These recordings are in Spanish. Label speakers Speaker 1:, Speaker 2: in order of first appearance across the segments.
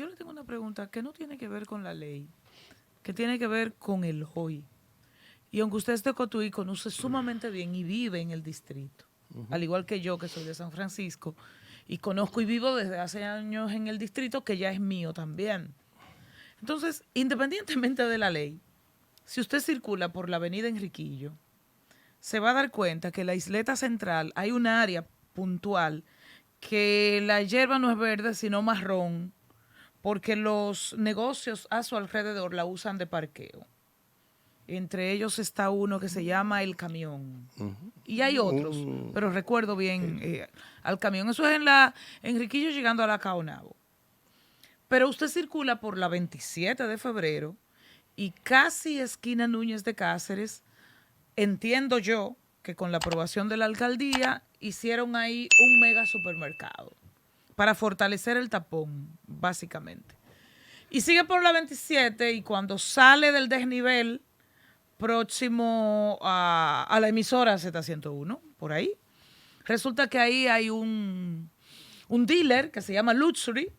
Speaker 1: yo le tengo una pregunta que no tiene que ver con la ley, que tiene que ver con el hoy. Y aunque usted es de Cotuí, conoce sumamente bien y vive en el distrito, al igual que yo, que soy de San Francisco, y conozco y vivo desde hace años en el distrito, que ya es mío también. Entonces, independientemente de la ley, si usted circula por la avenida Enriquillo, se va a dar cuenta que en la isleta central hay un área puntual que la hierba no es verde, sino marrón, porque los negocios a su alrededor la usan de parqueo. Entre ellos está uno que se llama El Camión. Y hay otros, pero recuerdo bien al Camión. Eso es en la Enriquillo llegando a la Caonabo. Pero usted circula por la 27 de febrero y casi esquina Núñez de Cáceres. Entiendo yo que con la aprobación de la alcaldía hicieron ahí un mega supermercado para fortalecer el tapón, básicamente. Y sigue por la 27 y cuando sale del desnivel próximo a la emisora Z101, por ahí, resulta que ahí hay un dealer que se llama Luxury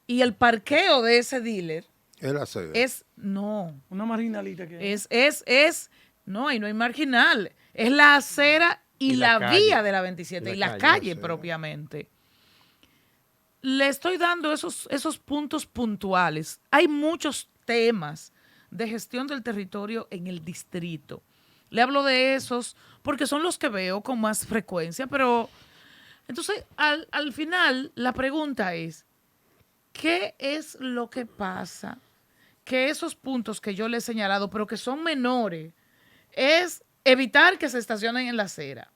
Speaker 1: y el parqueo de ese dealer no.
Speaker 2: Una marginalita que
Speaker 1: No, ahí no hay marginal. Es la acera y la vía de la 27 y la calle propiamente. Le estoy dando esos puntos puntuales. Hay muchos temas de gestión del territorio en el distrito. Le hablo de esos porque son los que veo con más frecuencia, pero entonces al final la pregunta es, ¿qué es lo que pasa? Que esos puntos que yo le he señalado, pero que son menores, es evitar que se estacionen en la acera,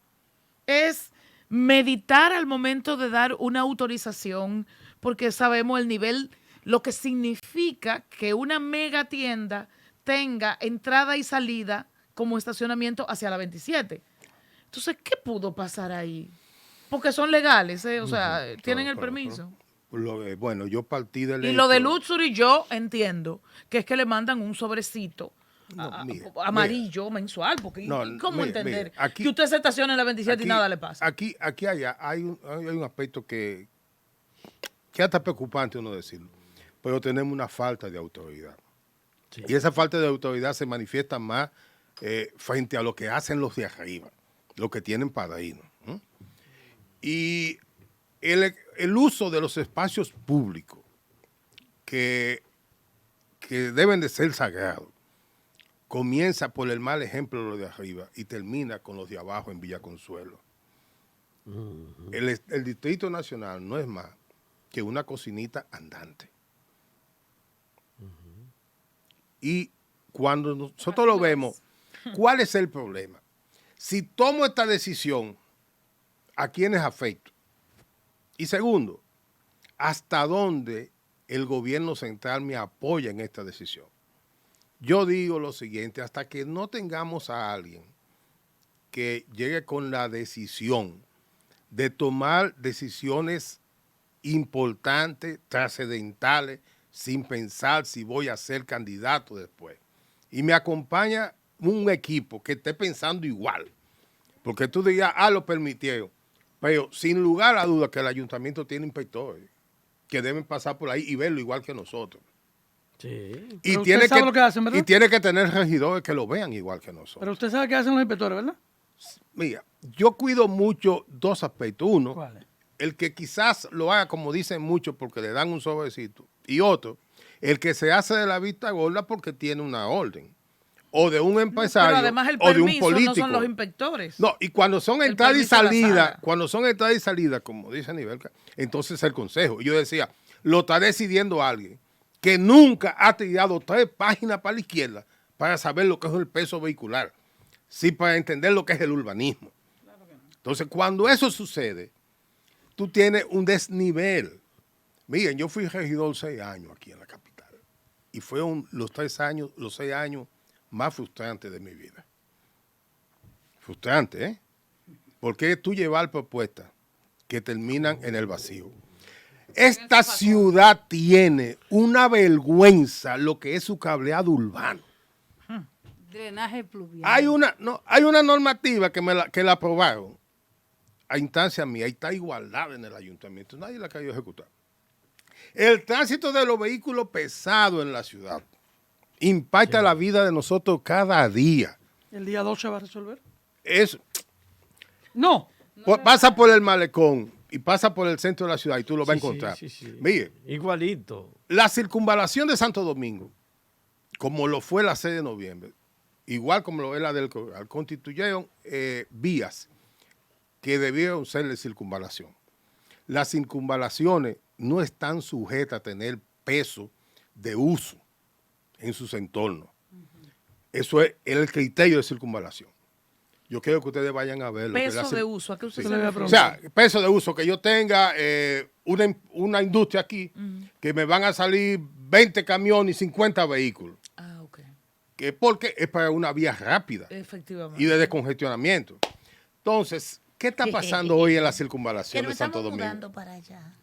Speaker 1: es meditar al momento de dar una autorización, porque sabemos el nivel, lo que significa que una mega tienda tenga entrada y salida como estacionamiento hacia la 27. Entonces, ¿qué pudo pasar ahí? Porque son legales, o sea, tienen el permiso.
Speaker 3: Bueno, yo partí del
Speaker 1: Y lo de Luxury yo entiendo que es que le mandan un sobrecito amarillo mensual, porque ¿cómo entender que usted se estaciona en la 27 y nada le pasa?
Speaker 3: Aquí hay un aspecto que hasta preocupante uno decirlo, pero tenemos una falta de autoridad. Sí. Y esa falta de autoridad se manifiesta más frente a lo que hacen los de arriba, los que tienen padrinos. Y el uso de los espacios públicos que deben de ser sagrados comienza por el mal ejemplo de los de arriba y termina con los de abajo en Villa Consuelo. El Distrito Nacional no es más que una cocinita andante. Y cuando nosotros lo vemos, ¿cuál es el problema? Si tomo esta decisión, ¿a quiénes afecto? Y segundo, ¿hasta dónde el gobierno central me apoya en esta decisión? Yo digo lo siguiente, hasta que no tengamos a alguien que llegue con la decisión de tomar decisiones importantes, trascendentales, sin pensar si voy a ser candidato después. Y me acompaña un equipo que esté pensando igual. Porque tú digas, lo permitieron. Pero sin lugar a dudas que el ayuntamiento tiene inspectores que deben pasar por ahí y verlo igual que nosotros.
Speaker 2: Sí.
Speaker 3: Y tiene que, lo que hacen, ¿verdad? Y tiene que tener regidores que lo vean igual que nosotros.
Speaker 2: Pero usted sabe qué hacen los inspectores, ¿verdad?
Speaker 3: Mira, yo cuido mucho dos aspectos. Uno, ¿cuál es? El que quizás lo haga como dicen muchos porque le dan un sobrecito. Y otro, el que se hace de la vista gorda porque tiene una orden. O de un empresario,
Speaker 1: pero además el
Speaker 3: o de un
Speaker 1: permiso
Speaker 3: político.
Speaker 1: No son los inspectores.
Speaker 3: No, y cuando son entrada y salida, como dice Nivelca, entonces el consejo. Y yo decía, lo está decidiendo alguien que nunca ha tirado 3 páginas para la izquierda para saber lo que es el peso vehicular, sí para entender lo que es el urbanismo. Claro que no. Entonces, cuando eso sucede, tú tienes un desnivel. Miren, yo fui regidor 6 años aquí en la capital y fue los 6 años más frustrantes de mi vida. Frustrante, ¿eh? Porque tú llevar propuestas que terminan en el vacío. Esta ciudad tiene una vergüenza lo que es su cableado urbano.
Speaker 4: Drenaje pluvial.
Speaker 3: Hay una normativa que la aprobaron a instancia mía y está igualdad en el ayuntamiento. Nadie la ha querido ejecutar. El tránsito de los vehículos pesados en la ciudad impacta la vida de nosotros cada día.
Speaker 2: ¿El día 2 se va a resolver?
Speaker 3: Es,
Speaker 2: No.
Speaker 3: pasa por el malecón y pasa por el centro de la ciudad y tú lo vas a encontrar.
Speaker 5: Sí.
Speaker 3: Mire,
Speaker 5: Igualito.
Speaker 3: la circunvalación de Santo Domingo, como lo fue la 6 de noviembre, igual como lo es la del Corral, constituyeron vías que debieron ser de circunvalación. Las circunvalaciones no están sujetas a tener peso de uso en sus entornos. Eso es el criterio de circunvalación. Yo quiero que ustedes vayan a verlo.
Speaker 1: Peso de uso, ¿a qué usted
Speaker 3: Sí.
Speaker 1: se refiere?
Speaker 3: O sea, peso de uso, que yo tenga una industria aquí, que me van a salir 20 camiones y 50 vehículos.
Speaker 1: Ah, ok.
Speaker 3: Que porque es para una vía rápida
Speaker 1: Efectivamente.
Speaker 3: y de descongestionamiento. Entonces, ¿qué está pasando hoy en la circunvalación
Speaker 1: Que nos
Speaker 3: de Santo
Speaker 1: estamos
Speaker 3: Domingo?
Speaker 1: mudando para allá.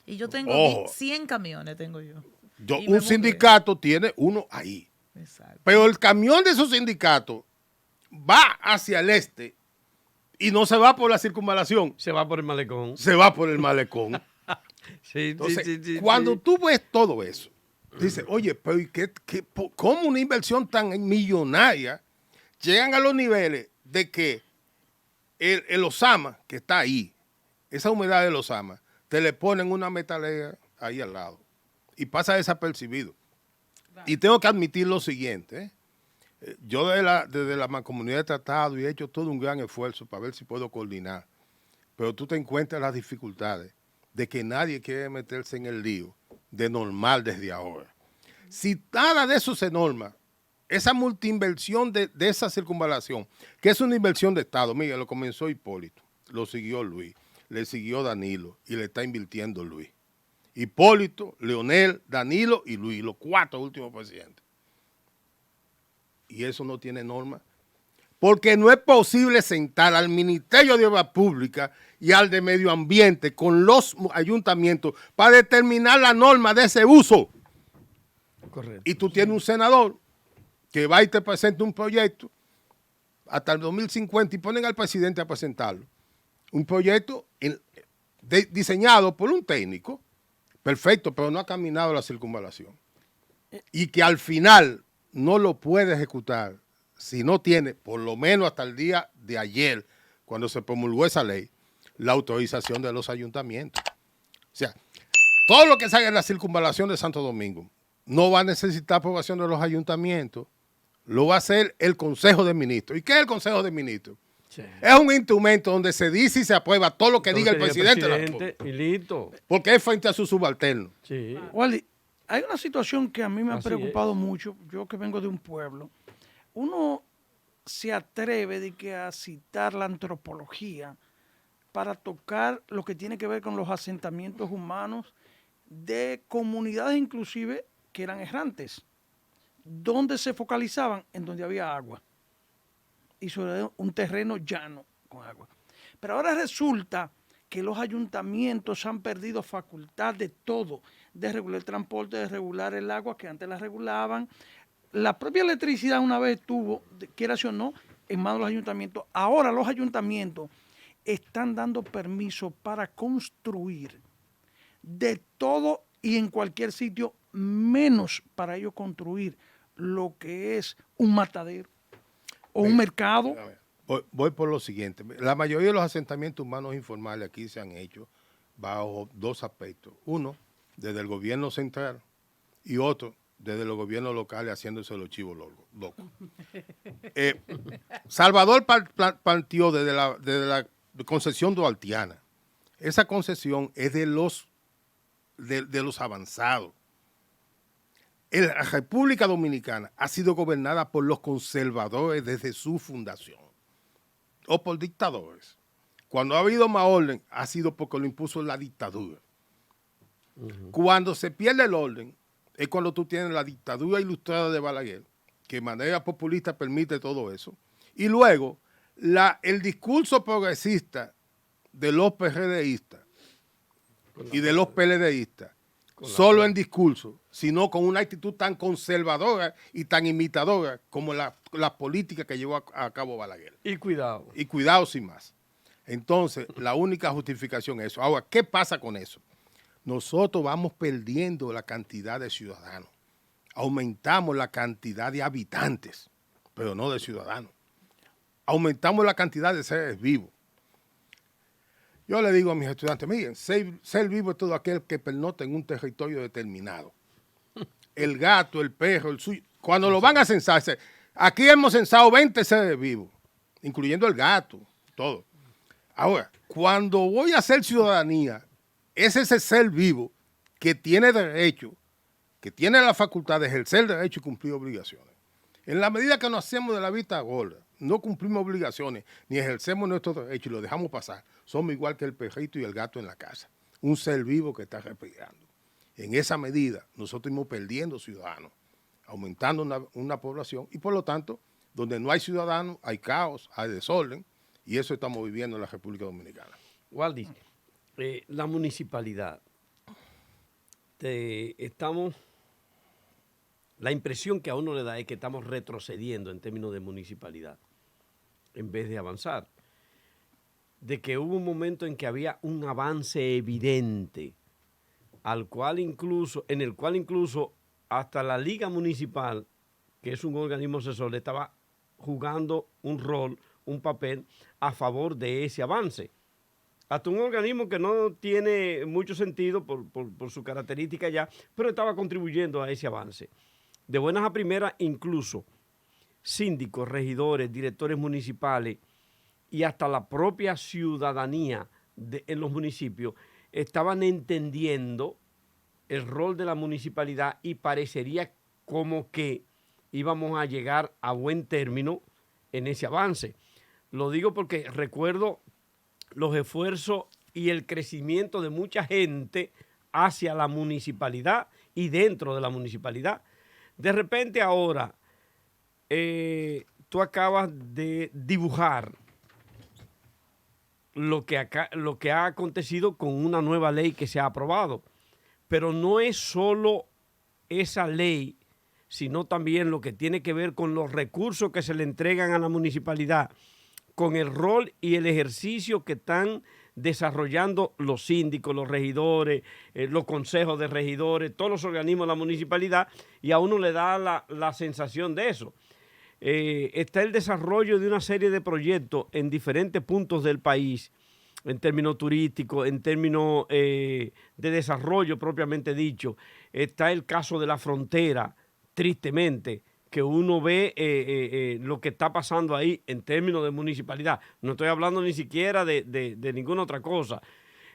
Speaker 1: Y yo tengo
Speaker 3: Ojo.
Speaker 1: 100 camiones, tengo yo.
Speaker 3: Yo,
Speaker 1: Y me
Speaker 3: un sindicato tiene uno ahí.
Speaker 1: mudé. Exacto.
Speaker 3: Pero el camión de esos sindicatos va hacia el este y no se va por la circunvalación,
Speaker 5: Se va por el malecón.
Speaker 3: se va por el malecón.
Speaker 5: Sí,
Speaker 3: Entonces,
Speaker 5: sí.
Speaker 3: cuando tú ves todo eso, dices, oye, pero ¿y cómo una inversión tan millonaria llegan a los niveles de que el Osama, que está ahí, esa humedad del Osama, te le ponen una metalera ahí al lado y pasa desapercibido? Y tengo que admitir lo siguiente, yo desde la mancomunidad he tratado y he hecho todo un gran esfuerzo para ver si puedo coordinar, pero tú te encuentras las dificultades de que nadie quiere meterse en el lío de normal desde ahora. Si nada de eso se norma, esa multiinversión de esa circunvalación, que es una inversión de Estado, mira, lo comenzó Hipólito, lo siguió Luis, le siguió Danilo y le está invirtiendo Luis. Hipólito, Leonel, Danilo y Luis, los 4 últimos presidentes. Y eso no tiene norma. Porque no es posible sentar al Ministerio de Obras Públicas y al de Medio Ambiente con los ayuntamientos para determinar la norma de ese uso.
Speaker 5: Correcto.
Speaker 3: Y tú tienes un senador que va y te presenta un proyecto hasta el 2050 y ponen al presidente a presentarlo. Un proyecto diseñado por un técnico, perfecto, pero no ha caminado la circunvalación. Y que al final no lo puede ejecutar si no tiene, por lo menos hasta el día de ayer, cuando se promulgó esa ley, la autorización de los ayuntamientos. O sea, todo lo que salga en la circunvalación de Santo Domingo no va a necesitar aprobación de los ayuntamientos, lo va a hacer el Consejo de Ministros. ¿Y qué es el Consejo de Ministros?
Speaker 5: Sí.
Speaker 3: Es un instrumento donde se dice y se aprueba todo lo que diga el presidente de la República,
Speaker 5: y listo.
Speaker 3: porque es frente a sus subalternos.
Speaker 5: Sí.
Speaker 2: Wally, hay una situación que a mí me ha
Speaker 5: Así
Speaker 2: preocupado mucho, yo que vengo de un pueblo. Uno se atreve a citar la antropología para tocar lo que tiene que ver con los asentamientos humanos de comunidades inclusive que eran errantes, donde se focalizaban en donde había agua y sobre un terreno llano con agua. Pero ahora resulta que los ayuntamientos han perdido facultad de todo, de regular el transporte, de regular el agua, que antes la regulaban. La propia electricidad una vez estuvo, quiera o no, en manos de los ayuntamientos. Ahora los ayuntamientos están dando permiso para construir de todo y en cualquier sitio, menos para ellos construir lo que es un matadero o un mercado.
Speaker 3: Voy por lo siguiente. La mayoría de los asentamientos humanos informales aquí se han hecho bajo 2 aspectos. Uno, desde el gobierno central y otro, desde los gobiernos locales haciéndose los chivos locos. Salvador partió desde la concesión duartiana. Esa concesión es de los avanzados. La República Dominicana ha sido gobernada por los conservadores desde su fundación o por dictadores. Cuando ha habido más orden, ha sido porque lo impuso la dictadura. Cuando se pierde el orden, es cuando tú tienes la dictadura ilustrada de Balaguer, que de manera populista permite todo eso. Y luego, el discurso progresista de los PRDistas y de los PLDistas, solo en discurso, sino con una actitud tan conservadora y tan imitadora como la política que llevó a cabo Balaguer.
Speaker 5: Y cuidado.
Speaker 3: Y cuidado sin más. Entonces, la única justificación es eso. Ahora, ¿qué pasa con eso? nosotros vamos perdiendo la cantidad de ciudadanos. Aumentamos la cantidad de habitantes, pero no de ciudadanos. Aumentamos la cantidad de seres vivos. Yo le digo a mis estudiantes, miren, ser vivo es todo aquel que pernocta en un territorio determinado. El gato, el perro, el suyo. Cuando lo van a censar, aquí hemos censado 20 seres vivos, incluyendo el gato, todo. Ahora, cuando voy a hacer ciudadanía, es ese ser vivo que tiene derecho, que tiene la facultad de ejercer derecho y cumplir obligaciones. En la medida que nos hacemos de la vista gorda, no cumplimos obligaciones, ni ejercemos nuestros derechos y lo dejamos pasar, somos igual que el perrito y el gato en la casa. Un ser vivo que está respirando. En esa medida, nosotros estamos perdiendo ciudadanos, aumentando una población y por lo tanto, donde no hay ciudadanos, hay caos, hay desorden y eso estamos viviendo en la República Dominicana.
Speaker 5: Waldis, la municipalidad, la impresión que a uno le da es que estamos retrocediendo en términos de municipalidad, en vez de avanzar. De que hubo un momento en que había un avance evidente, en el cual incluso hasta la Liga Municipal, que es un organismo asesor, estaba jugando un rol, un papel a favor de ese avance. Hasta un organismo que no tiene mucho sentido por su característica ya, pero estaba contribuyendo a ese avance. De buenas a primeras, incluso síndicos, regidores, directores municipales y hasta la propia ciudadanía en los municipios estaban entendiendo el rol de la municipalidad y parecería como que íbamos a llegar a buen término en ese avance. Lo digo porque recuerdo los esfuerzos y el crecimiento de mucha gente hacia la municipalidad y dentro de la municipalidad. De repente ahora tú acabas de dibujar lo que ha acontecido con una nueva ley que se ha aprobado. Pero no es solo esa ley, sino también lo que tiene que ver con los recursos que se le entregan a la municipalidad, con el rol y el ejercicio que están desarrollando los síndicos, los regidores, los consejos de regidores, todos los organismos de la municipalidad, y a uno le da la sensación de eso. Está el desarrollo de una serie de proyectos en diferentes puntos del país, en términos turísticos, en términos de desarrollo propiamente dicho. Está el caso de la frontera, tristemente, que uno ve lo que está pasando ahí en términos de municipalidad. No estoy hablando ni siquiera de ninguna otra cosa.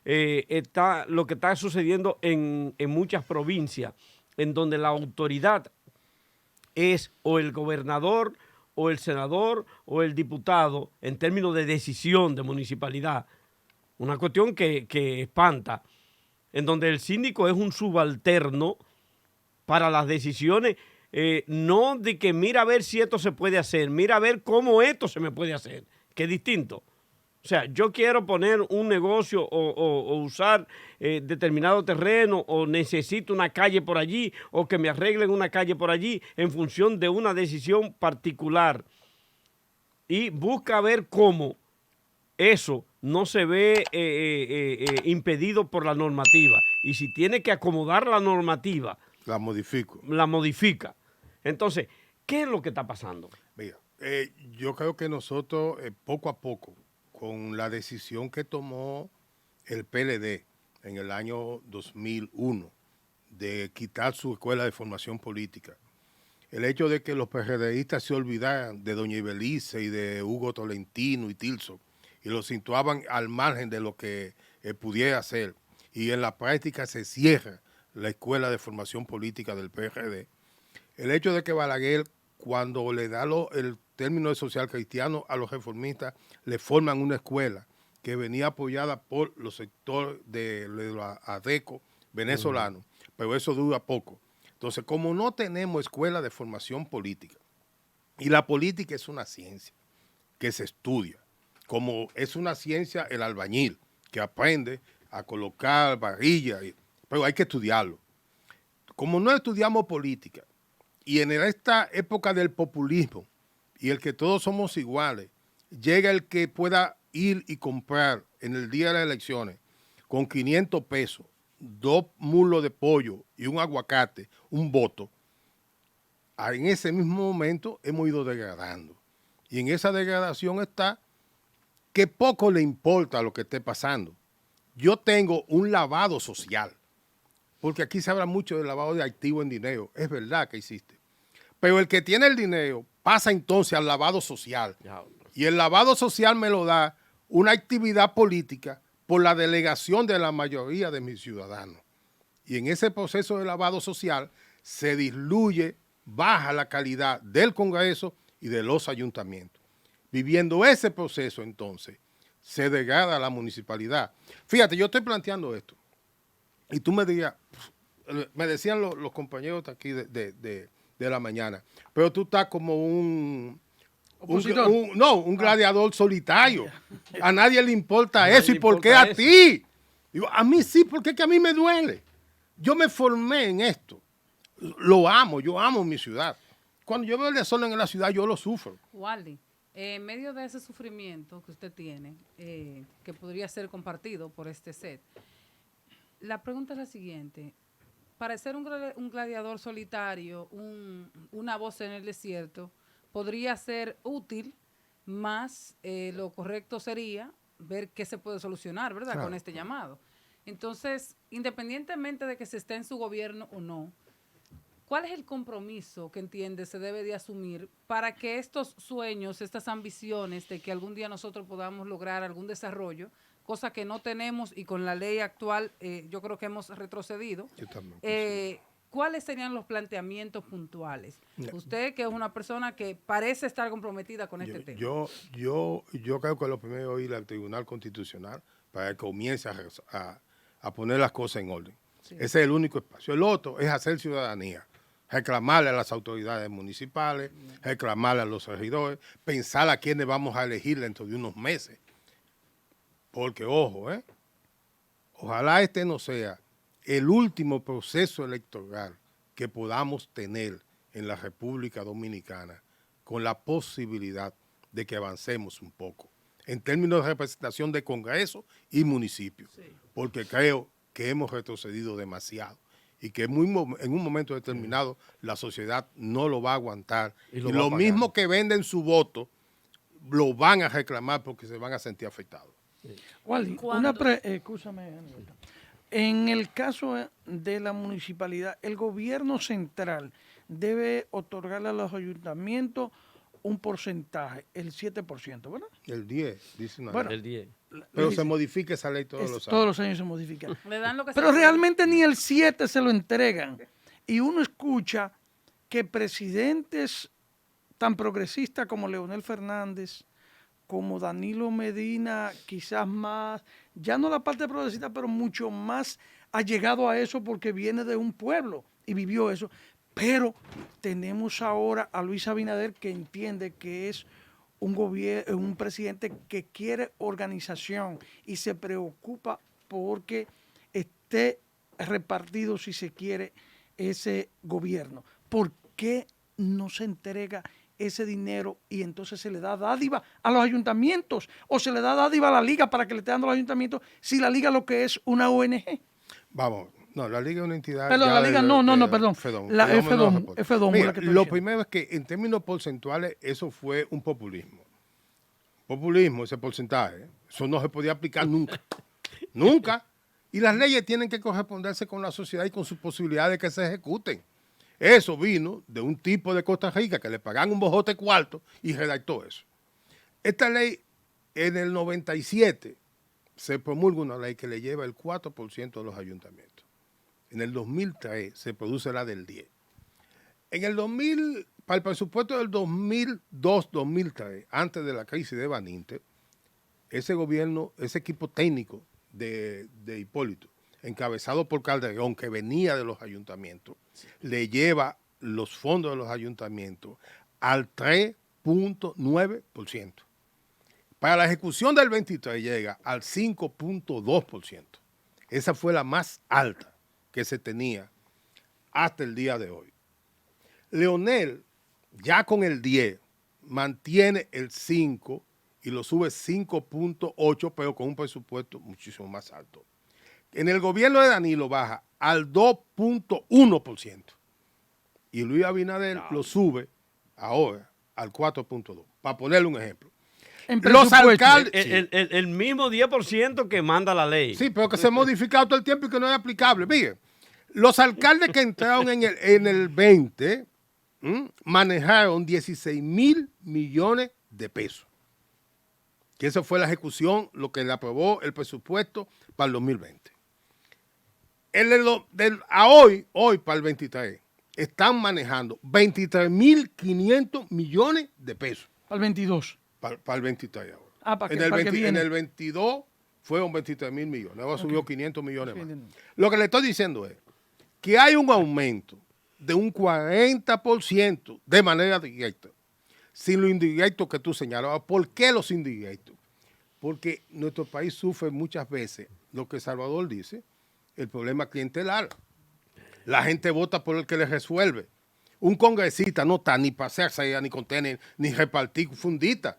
Speaker 5: Está lo que está sucediendo en muchas provincias, en donde la autoridad es o el gobernador, o el senador, o el diputado, en términos de decisión de municipalidad. Una cuestión que espanta, en donde el síndico es un subalterno para las decisiones, no de que mira a ver si esto se puede hacer, mira a ver cómo esto se me puede hacer, que es distinto. O sea, yo quiero poner un negocio o usar determinado terreno o necesito una calle por allí o que me arreglen una calle por allí en función de una decisión particular y busca ver cómo eso no se ve impedido por la normativa. Y si tiene que acomodar la normativa, la modifica. Entonces, ¿qué es lo que está pasando?
Speaker 3: Mira, yo creo que nosotros poco a poco, con la decisión que tomó el PLD en el año 2001 de quitar su escuela de formación política, el hecho de que los PRDistas se olvidaran de doña Ibelice y de Hugo Tolentino y Tilson y lo situaban al margen de lo que pudiera hacer, y en la práctica se cierra la escuela de formación política del PRD, el hecho de que Balaguer, cuando le da el término de social cristiano a los reformistas, le forman una escuela que venía apoyada por los sectores de la ADECO venezolanos, pero eso dura poco. Entonces, como no tenemos escuela de formación política, y la política es una ciencia que se estudia, como es una ciencia el albañil, que aprende a colocar varillas, pero hay que estudiarlo. Como no estudiamos política, y en esta época del populismo, y el que todos somos iguales, llega el que pueda ir y comprar en el día de las elecciones con 500 pesos 2 mulos de pollo y un aguacate, un voto, en ese mismo momento hemos ido degradando. Y en esa degradación está que poco le importa lo que esté pasando. Yo tengo un lavado social, porque aquí se habla mucho del lavado de activos en dinero. Es verdad que existe. Pero el que tiene el dinero pasa entonces al lavado social. Y el lavado social me lo da una actividad política por la delegación de la mayoría de mis ciudadanos. Y en ese proceso de lavado social se disluye, baja la calidad del Congreso y de los ayuntamientos. Viviendo ese proceso, entonces, se degrada la municipalidad. Fíjate, yo estoy planteando esto. Y tú me dirías, me decían los compañeros de aquí de la mañana, pero tú estás como un gladiador solitario. A nadie le importa eso. ¿Y por qué a ti? Digo, a mí sí, porque es que a mí me duele. Yo me formé en esto. Lo amo, yo amo mi ciudad. Cuando yo veo el desorden en la ciudad, yo lo sufro.
Speaker 4: Wally, en medio de ese sufrimiento que usted tiene, que podría ser compartido por este set, la pregunta es la siguiente. Para ser un gladiador solitario, una voz en el desierto, podría ser útil, más lo correcto sería ver qué se puede solucionar, ¿verdad?
Speaker 3: Claro.
Speaker 4: Con este llamado. Entonces, independientemente de que se esté en su gobierno o no, ¿cuál es el compromiso que entiende se debe de asumir para que estos sueños, estas ambiciones de que algún día nosotros podamos lograr algún desarrollo, cosa que no tenemos y con la ley actual yo creo que hemos retrocedido?
Speaker 3: Yo también.
Speaker 4: ¿Cuáles serían los planteamientos puntuales?
Speaker 3: No.
Speaker 4: Usted, que es una persona que parece estar comprometida con este tema.
Speaker 3: Yo creo que lo primero es ir al Tribunal Constitucional para que comience a poner las cosas en orden.
Speaker 4: Sí.
Speaker 3: Ese es el único espacio. El otro es hacer ciudadanía, reclamarle a las autoridades municipales, reclamarle a los regidores, pensar a quiénes vamos a elegir dentro de unos meses. Porque, ojo, ojalá este no sea el último proceso electoral que podamos tener en la República Dominicana con la posibilidad de que avancemos un poco en términos de representación de Congreso y municipio, sí, porque creo que hemos retrocedido demasiado y que en un momento determinado la sociedad no lo va a aguantar y lo mismo que venden su voto lo van a reclamar porque se van a sentir afectados.
Speaker 2: Sí. Wally, escúchame, en el caso de la municipalidad, el gobierno central debe otorgarle a los ayuntamientos un porcentaje, el 7%, ¿verdad?
Speaker 3: El 10, dice una
Speaker 5: ley. El 10.
Speaker 3: Pero se modifica esa ley todos los años.
Speaker 2: Todos los años se modifica.
Speaker 4: Le dan lo que
Speaker 2: pero realmente ni el 7 se lo entregan. Y uno escucha que presidentes tan progresistas como Leonel Fernández, como Danilo Medina, quizás más, ya no la parte progresista, pero mucho más allegado a eso porque viene de un pueblo y vivió eso. Pero tenemos ahora a Luis Abinader, que entiende que es un presidente que quiere organización y se preocupa porque esté repartido, si se quiere, ese gobierno. ¿Por qué no se entrega ese dinero y entonces se le da dádiva a los ayuntamientos o se le da dádiva a la liga para que le esté dando a los ayuntamientos si la liga lo que es una ONG?
Speaker 3: Vamos. No, la Liga es una entidad...
Speaker 2: Perdón, la Liga perdón. La FEDOM.
Speaker 3: Mira, lo primero es que en términos porcentuales eso fue un populismo. Populismo, ese porcentaje. Eso no se podía aplicar nunca. Nunca. Y las leyes tienen que corresponderse con la sociedad y con sus posibilidades de que se ejecuten. Eso vino de un tipo de Costa Rica que le pagan un bojote cuarto y redactó eso. Esta ley, en el 97, se promulga una ley que le lleva el 4% de los ayuntamientos. En el 2003 se produce la del 10. Para el presupuesto del 2002-2003, antes de la crisis de Baninter, ese gobierno, ese equipo técnico de Hipólito, encabezado por Calderón, que venía de los ayuntamientos, le lleva los fondos de los ayuntamientos al 3.9%. Para la ejecución del 23 llega al 5.2%. Esa fue la más alta que se tenía hasta el día de hoy. Leonel, ya con el 10, mantiene el 5 y lo sube 5.8, pero con un presupuesto muchísimo más alto. En el gobierno de Danilo baja al 2.1%. Y Luis Abinader lo sube ahora al 4.2%. Para ponerle un ejemplo.
Speaker 2: En
Speaker 3: Los
Speaker 2: presupuesto.
Speaker 3: alcaldes...
Speaker 5: El mismo 10% que manda la ley.
Speaker 3: Sí, pero que se ha modificado todo el tiempo y que no es aplicable. Miren, los alcaldes que entraron en el 20 manejaron 16 mil millones de pesos. Que esa fue la ejecución, lo que le aprobó el presupuesto para el 2020. A hoy, para el 23, están manejando 23.500 millones de pesos.
Speaker 2: Para el 22.
Speaker 3: Para el 23 ahora.
Speaker 2: Ah, para
Speaker 3: en,
Speaker 2: que,
Speaker 3: el
Speaker 2: para
Speaker 3: 20
Speaker 2: que viene.
Speaker 3: en el 22 fueron 23.000 millones. Ahora subió 500 millones más.
Speaker 2: entiendo.
Speaker 3: Lo que le estoy diciendo es que hay un aumento de un 40% de manera directa, sin lo indirecto que tú señalabas. ¿Por qué los indirectos? Porque nuestro país sufre muchas veces, lo que Salvador dice, el problema clientelar. La gente vota por el que le resuelve. Un congresista no está ni para hacerse ni contener, ni repartir fundita.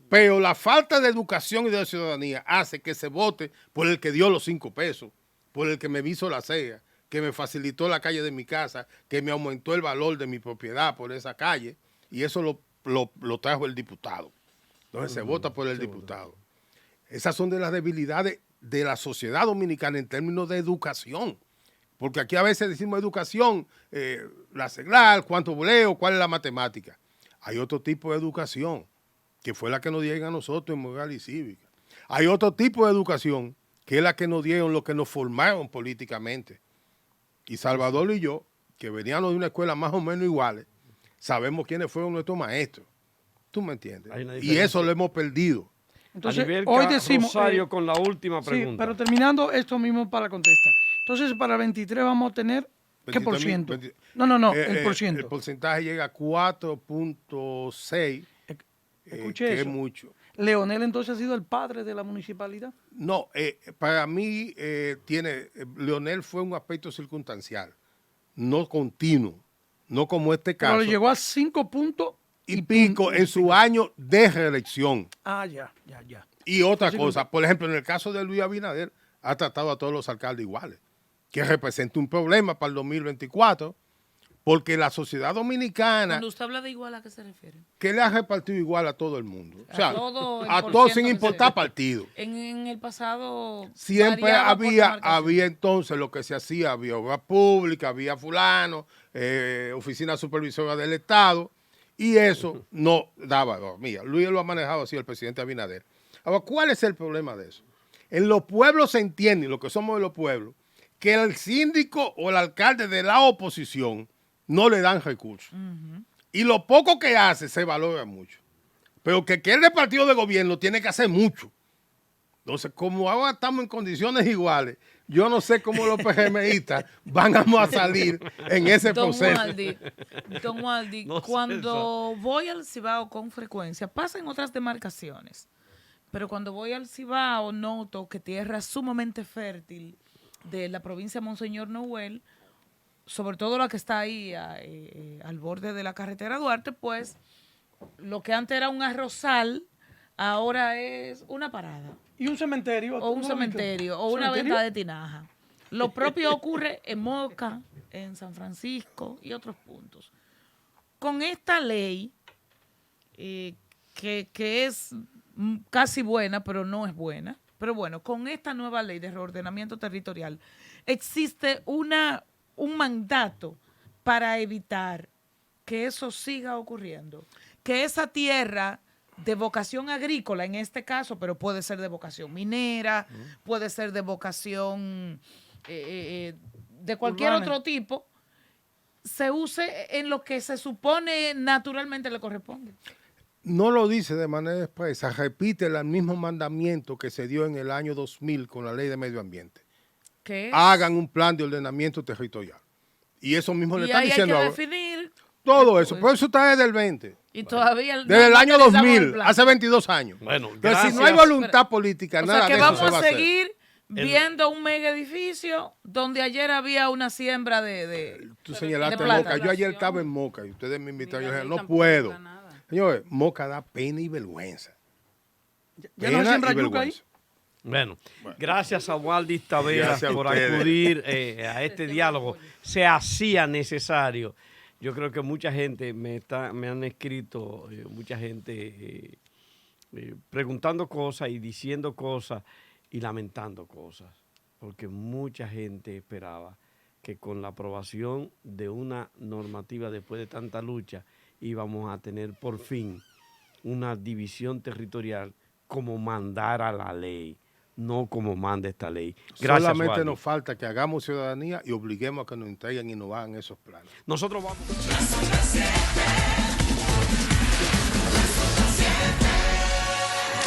Speaker 3: Pero la falta de educación y de ciudadanía hace que se vote por el que dio los 5 pesos, por el que me hizo la cea, que me facilitó la calle de mi casa, que me aumentó el valor de mi propiedad por esa calle, y eso lo trajo el diputado. Entonces se vota por el diputado. Esas son de las debilidades de la sociedad dominicana en términos de educación. Porque aquí a veces decimos educación, la seglar, cuánto boleo, cuál es la matemática. Hay otro tipo de educación, que fue la que nos dieron a nosotros en moral y cívica. Hay otro tipo de educación, que es la que nos dieron los que nos formaron políticamente. Y Salvador y yo, que veníamos de una escuela más o menos iguales, sabemos quiénes fueron nuestros maestros. ¿Tú me entiendes? Y eso lo hemos perdido.
Speaker 2: Entonces,
Speaker 5: Anibel
Speaker 2: hoy decimos...
Speaker 5: Rosario con la última
Speaker 2: sí,
Speaker 5: pregunta.
Speaker 2: pero terminando esto mismo para contestar. Entonces, para el 23 vamos a tener... ¿Qué por ciento? No, el por ciento.
Speaker 3: El porcentaje llega a 4.6,
Speaker 2: Escuché
Speaker 3: que
Speaker 2: eso.
Speaker 3: es mucho.
Speaker 2: Leonel entonces ha sido el padre de la municipalidad.
Speaker 3: No, para mí, Leonel fue un aspecto circunstancial, no continuo, no como este
Speaker 2: Pero
Speaker 3: caso.
Speaker 2: le llegó a 5 puntos
Speaker 3: y pico en su año de reelección.
Speaker 2: Ah, ya.
Speaker 3: Y otra cosa, por ejemplo, en el caso de Luis Abinader, ha tratado a todos los alcaldes iguales, que representa un problema para el 2024, porque la sociedad dominicana,
Speaker 1: Cuando usted habla de igual, ¿a qué se refiere?
Speaker 3: que le ha repartido igual a todo el mundo. O sea,
Speaker 1: todo el
Speaker 3: a
Speaker 1: por
Speaker 3: todos
Speaker 1: ciento
Speaker 3: sin
Speaker 1: que se-
Speaker 3: importar partido.
Speaker 1: En el pasado
Speaker 3: Siempre
Speaker 1: variaba por demarcación.
Speaker 3: había entonces lo que se hacía, había obra pública, había fulano, oficina supervisora del Estado, y eso no daba. No, mira, Luis lo ha manejado así el presidente Abinader. Ahora, ¿cuál es el problema de eso? En los pueblos se entiende, lo que somos de los pueblos, que el síndico o el alcalde de la oposición no le dan recursos. Y lo poco que hace se valora mucho. Pero que el partido de gobierno tiene que hacer mucho. Entonces, como ahora estamos en condiciones iguales, yo no sé cómo los PRMistas van a salir en ese proceso.
Speaker 1: Don Waldi,
Speaker 5: No sé,
Speaker 1: cuando voy al Cibao con frecuencia, pasa en otras demarcaciones, pero cuando voy al Cibao noto que tierra sumamente fértil de la provincia de Monseñor Noel, sobre todo la que está ahí al borde de la carretera Duarte, pues lo que antes era un arrozal, ahora es una parada.
Speaker 2: Y un cementerio.
Speaker 1: O un cementerio, o una venta de tinaja. Lo propio ocurre en Moca, en San Francisco y otros puntos. Con esta ley, que es casi buena, pero no es buena, pero bueno, con esta nueva ley de reordenamiento territorial, existe un mandato para evitar que eso siga ocurriendo. Que esa tierra de vocación agrícola en este caso, pero puede ser de vocación minera, puede ser de vocación de cualquier
Speaker 2: Urbana.
Speaker 1: otro tipo, se use en lo que se supone naturalmente le corresponde.
Speaker 3: No lo dice de manera expresa, repite el mismo mandamiento que se dio en el año 2000 con la ley de medio ambiente.
Speaker 1: ¿Qué es?
Speaker 3: Hagan un plan de ordenamiento territorial. Y eso mismo le
Speaker 1: Y
Speaker 3: están
Speaker 1: ahí hay
Speaker 3: diciendo
Speaker 1: que
Speaker 3: ahora.
Speaker 1: definir.
Speaker 3: Todo eso, pero eso está desde el 20.
Speaker 1: Y todavía
Speaker 3: Desde el
Speaker 1: no
Speaker 3: año
Speaker 1: utilizamos el
Speaker 3: 2000,
Speaker 1: plan.
Speaker 3: hace 22 años.
Speaker 5: Bueno,
Speaker 3: Entonces, si no hay
Speaker 5: gracias.
Speaker 3: voluntad política,
Speaker 1: O
Speaker 3: nada
Speaker 1: sea que
Speaker 3: de eso
Speaker 1: vamos
Speaker 3: se va
Speaker 1: a
Speaker 3: a hacer.
Speaker 1: seguir viendo un mega edificio donde ayer había una siembra de
Speaker 3: Tú señalaste
Speaker 1: de plata.
Speaker 3: Moca. Yo ayer estaba en Moca y ustedes me invitaron. Yo
Speaker 4: Mira,
Speaker 3: dije,
Speaker 4: ahí
Speaker 3: no
Speaker 4: tampoco
Speaker 3: puedo.
Speaker 4: está nada.
Speaker 3: Señores, Moca da pena y vergüenza.
Speaker 2: ¿Ya no
Speaker 3: Pena
Speaker 2: siembra
Speaker 3: y
Speaker 2: yuca ahí?
Speaker 3: vergüenza.
Speaker 5: Bueno, gracias a Waldis Taveras
Speaker 3: Gracias a
Speaker 5: por
Speaker 3: ustedes.
Speaker 5: acudir a este diálogo. Se hacía necesario. Yo creo que mucha gente me han escrito, mucha gente preguntando cosas y diciendo cosas y lamentando cosas, porque mucha gente esperaba que con la aprobación de una normativa después de tanta lucha íbamos a tener por fin una división territorial como mandara la ley, no como manda esta ley. Gracias,
Speaker 3: Solamente
Speaker 5: Waldis.
Speaker 3: nos falta que hagamos ciudadanía y obliguemos a que nos entreguen y nos hagan esos planes.
Speaker 5: Nosotros vamos.